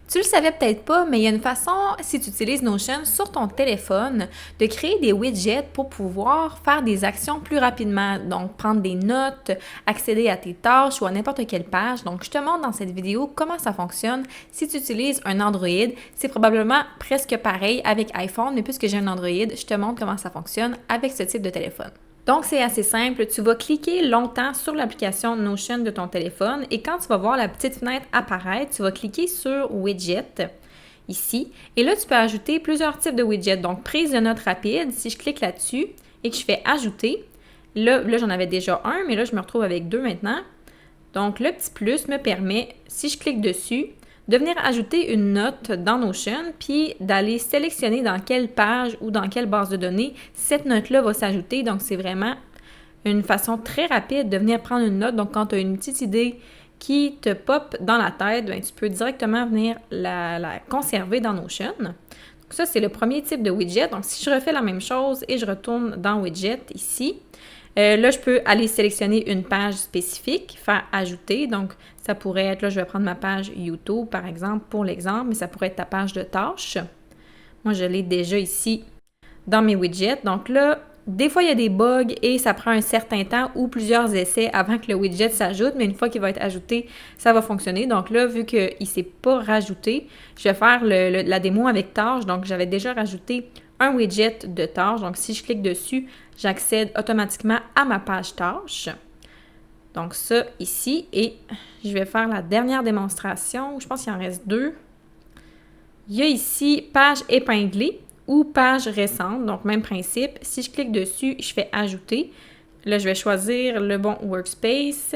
Tu le savais peut-être pas, mais il y a une façon, si tu utilises Notion sur ton téléphone, de créer des widgets pour pouvoir faire des actions plus rapidement. Donc, prendre des notes, accéder à tes tâches ou à n'importe quelle page. Donc, je te montre dans cette vidéo comment ça fonctionne. Si tu utilises un Android, c'est probablement presque pareil avec iPhone, mais puisque j'ai un Android, je te montre comment ça fonctionne avec ce type de téléphone. Donc, c'est assez simple. Tu vas cliquer longtemps sur l'application Notion de ton téléphone et quand tu vas voir la petite fenêtre apparaître, tu vas cliquer sur Widget ici. Et là, tu peux ajouter plusieurs types de widgets. Donc, prise de notes rapide, si je clique là-dessus et que je fais Ajouter, là j'en avais déjà un, mais là, je me retrouve avec deux maintenant. Donc, le petit plus me permet, si je clique dessus, de venir ajouter une note dans Notion, puis d'aller sélectionner dans quelle page ou dans quelle base de données cette note-là va s'ajouter. Donc, c'est vraiment une façon très rapide de venir prendre une note. Donc, quand tu as une petite idée qui te pop dans la tête, bien, tu peux directement venir la conserver dans Notion. Donc, ça, c'est le premier type de widget. Donc, si je refais la même chose et je retourne dans Widget ici, là, je peux aller sélectionner une page spécifique, faire ajouter. Donc, ça pourrait être, là, je vais prendre ma page YouTube, par exemple, pour l'exemple, mais ça pourrait être ta page de tâches. Moi, je l'ai déjà ici dans mes widgets. Donc là, des fois, il y a des bugs et ça prend un certain temps ou plusieurs essais avant que le widget s'ajoute, mais une fois qu'il va être ajouté, ça va fonctionner. Donc là, vu qu'il ne s'est pas rajouté, je vais faire la démo avec tâches. Donc, j'avais déjà rajouté un widget de tâches. Donc, si je clique dessus, j'accède automatiquement à ma page tâches. Donc, ça ici. Et je vais faire la dernière démonstration. Je pense qu'il en reste deux. Il y a ici page épinglée ou page récente. Donc, même principe. Si je clique dessus, je fais ajouter. Là, je vais choisir le bon workspace.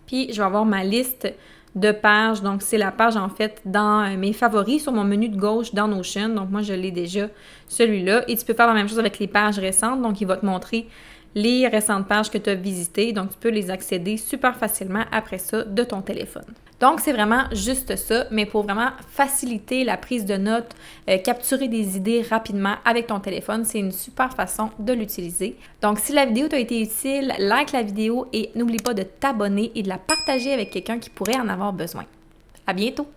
Puis, je vais avoir ma liste de pages. Donc, c'est la page, en fait, dans mes favoris sur mon menu de gauche dans Notion. Donc, moi, je l'ai déjà, celui-là. Et tu peux faire la même chose avec les pages récentes. Donc, il va te montrer les récentes pages que tu as visitées. Donc, tu peux les accéder super facilement après ça de ton téléphone. Donc, c'est vraiment juste ça, mais pour vraiment faciliter la prise de notes, capturer des idées rapidement avec ton téléphone, c'est une super façon de l'utiliser. Donc, si la vidéo t'a été utile, like la vidéo et n'oublie pas de t'abonner et de la partager avec quelqu'un qui pourrait en avoir besoin. À bientôt!